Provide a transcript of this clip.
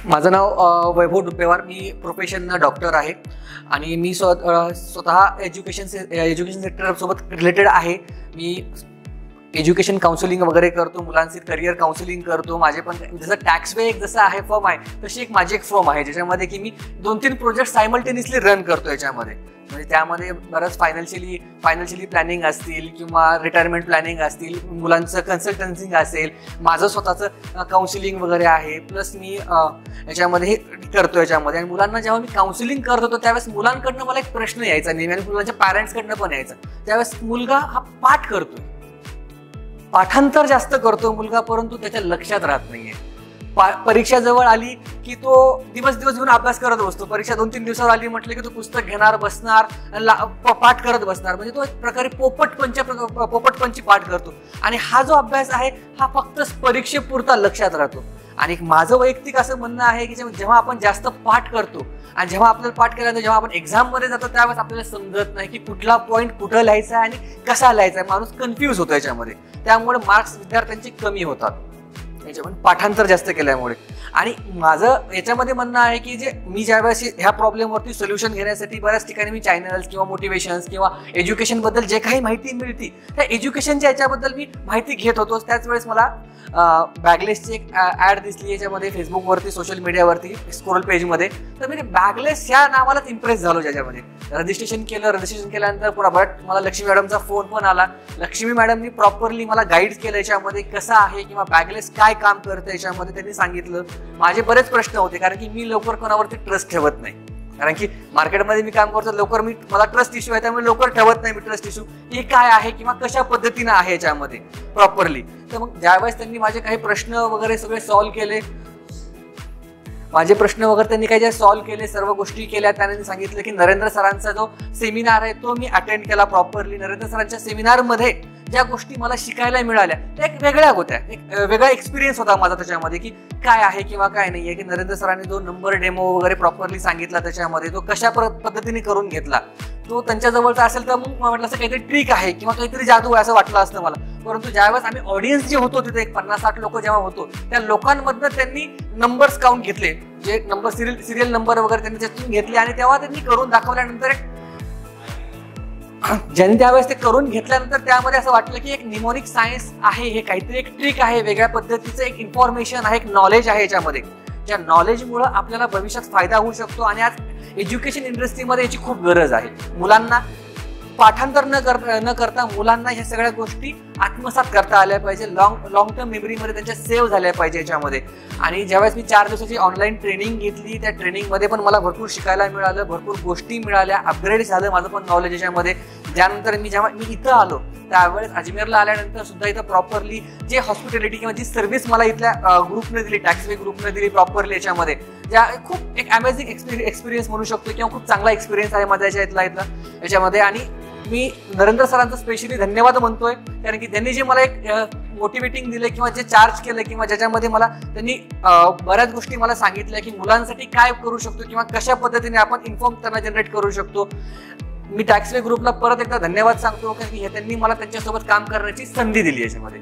माझं नाव वैभव डुपेवार, मी professional doctor आहे आणि मी स्वतः एज्युकेशन सेक्टरसोबत रिलेटेड आहे. मी एज्युकेशन काउन्सिलिंग वगैरे करतो, मुलांचे करिअर काउन्सिलिंग करतो. माझे पण जसं टॅक्सवे एक जसं आहे फर्म आहे, तशी एक माझी एक फर्म आहे ज्याच्यामध्ये की मी 2-3 प्रोजेक्ट सायमल्टेनियसली रन करतो. याच्यामध्ये म्हणजे त्यामध्ये बरंच फायनान्शियली प्लॅनिंग असतील किंवा रिटायरमेंट प्लॅनिंग असतील, मुलांचं कन्सल्टन्सिंग असेल, माझं स्वतःचं काउन्सिलिंग वगैरे आहे. प्लस मी याच्यामध्ये हे करतो याच्यामध्ये. आणि मुलांना जेव्हा मी काउन्सिलिंग करत होतो त्यावेळेस मुलांकडनं मला एक प्रश्न यायचा नेहमी आणि मुलांच्या पॅरेंट्सकडनं पण यायचा. त्यावेळेस मुलगा हा पाठ करतोय, पाठांतर जास्त करतो मुलगा, परंतु त्याच्या लक्षात राहत नाहीये. परीक्षा जवळ आली की तो दिवस घेऊन अभ्यास करत बसतो. परीक्षा 2-3 दिवसावर आली म्हटलं की तो पुस्तक घेणार, बसणार, पाठ करत बसणार. म्हणजे तो एक प्रकारे पोपटपंची पाठ करतो. आणि हा जो अभ्यास आहे हा फक्त परीक्षेपुरता लक्षात राहतो. आणि माझं वैयक्तिक असं म्हणणं आहे की जेव्हा आपण जास्त पाठ करतो आणि जेव्हा आपल्याला पाठ केल्यानंतर जेव्हा आपण एक्झाममध्ये जातो त्यावेळेस आपल्याला समजत नाही की कुठला पॉईंट कुठं लिहायचा आहे आणि कसा लिहायचा आहे. माणूस कन्फ्यूज होतो याच्यामध्ये. त्यामुळे मार्क्स विद्यार्थ्यांचे कमी होतात याच्यामध्ये पाठांतर जास्त केल्यामुळे. आणि माझं याच्यामध्ये म्हणणं आहे की मी ज्यावेळेस ह्या प्रॉब्लेमवरती सोल्युशन घेण्यासाठी बऱ्याच ठिकाणी मी चॅनल्स किंवा मोटिवेशन्स किंवा एज्युकेशनबद्दल जे काही माहिती मिळते त्या एज्युकेशनच्या याच्याबद्दल मी माहिती घेत होतो. त्याच वेळेस मला बॅगलेसची एक ॲड दिसली याच्यामध्ये फेसबुकवरती, सोशल मीडियावरती, स्क्रोल पेजमध्ये. तर मी बॅगलेस ह्या नावालाच इम्प्रेस झालो. ज्याच्यामध्ये रजिस्ट्रेशन केल्यानंतर पुन्हा मला लक्ष्मी मॅडमचा फोन पण आला. लक्ष्मी मॅडमनी प्रॉपरली मला गाईड केलं याच्यामध्ये कसं आहे किंवा बॅगलेस काय काम करतं याच्यामध्ये त्यांनी सांगितलं. माझे बरेच प्रश्न होते कारण की मी लवकर कोणावरती ट्रस्ट ठेवत नाही. कारण की मार्केटमध्ये मी काम करतो, लवकर मला ट्रस्ट इश्यू आहे त्यामुळे लवकर ठेवत नाही मी ट्रस्ट इश्यू हे काय आहे किंवा कशा पद्धतीनं आहे याच्यामध्ये प्रॉपरली. तर मग ज्यावेळेस त्यांनी माझे काही प्रश्न वगैरे सगळे सॉल्व्ह केले, सॉल्व्ह केले, सर्व गोष्टी केल्या. त्याने सांगितलं की नरेंद्र सरांचा जो सेमिनार आहे तो मी अटेंड केला प्रॉपरली. नरेंद्र सरांच्या सेमिनारमध्ये ज्या गोष्टी मला शिकायला मिळाल्या त्या एक वेगळ्या होत्या, एक वेगळा एक्सपिरियन्स होता माझा त्याच्यामध्ये की काय आहे किंवा काय नाही आहे. की नरेंद्र सरांनी जो नंबर डेमो वगैरे प्रॉपरली सांगितला त्याच्यामध्ये तो कशा पद्धतीने करून घेतला तो त्यांच्याजवळचा असेल तर मग म्हटलं असं काहीतरी ट्रिक आहे किंवा काहीतरी जादू आहे असं वाटलं असतं मला. परंतु ज्यावेळेस आम्ही ऑडियन्स जे होतो तिथे एक 50-60 लोक जेव्हा होतो त्या लोकांमधनं त्यांनी नंबर्स काउंट घेतले, जे नंबर सिरियल नंबर वगैरे त्यांनी त्यातून घेतले आणि तेव्हा त्यांनी करून दाखवल्यानंतर ज्यांनी त्यावेळेस ते करून घेतल्यानंतर त्यामध्ये असं वाटलं की एक निमोनिक सायन्स आहे, हे काहीतरी एक ट्रिक आहे, वेगळ्या पद्धतीचं एक इन्फॉर्मेशन आहे, एक नॉलेज आहे याच्यामध्ये. ज्या नॉलेजमुळं आपल्याला भविष्यात फायदा होऊ शकतो. आणि आज एज्युकेशन इंडस्ट्रीमध्ये याची खूप गरज आहे. मुलांना पाठांतर न करता मुलांना ह्या सगळ्या गोष्टी आत्मसात करता आल्या पाहिजे, लॉंग टर्म मेमरीमध्ये त्यांच्या सेव्ह झाल्या पाहिजे याच्यामध्ये. आणि ज्यावेळेस मी 4 दिवसाची ऑनलाईन ट्रेनिंग घेतली त्या ट्रेनिंगमध्ये पण मला भरपूर शिकायला मिळालं, भरपूर गोष्टी मिळाल्या, अपग्रेड झालं माझं पण नॉलेज याच्यामध्ये. त्यानंतर जेव्हा मी इथं आलो त्यावेळेस अजमेरला आल्यानंतर सुद्धा इथं प्रॉपरली जे हॉस्पिटॅलिटी किंवा जी सर्व्हिस मला इथल्या ग्रुपने दिली, टॅक्सवे ग्रुपने दिली प्रॉपरली याच्यामध्ये, ज्या खूप एक अमेझिंग एक्सपिरियन्स म्हणू शकतो किंवा खूप चांगला एक्सपिरियन्स आहे माझ्या इथला याच्यामध्ये. आणि मी नरेंद्र सरांचा स्पेशली धन्यवाद म्हणतोय कारण की त्यांनी जे मला एक मोटिवेटिंग दिले किंवा जे चार्ज केलं किंवा ज्याच्यामध्ये मला त्यांनी बऱ्याच गोष्टी मला सांगितल्या की मुलांसाठी काय करू शकतो किंवा कशा पद्धतीने आपण इन्फॉर्म त्यांना जनरेट करू शकतो. मी टॅक्सवे ग्रुपला परत एकदा धन्यवाद सांगतो कारण की त्यांनी मला त्यांच्यासोबत काम करण्याची संधी दिली याच्यामध्ये.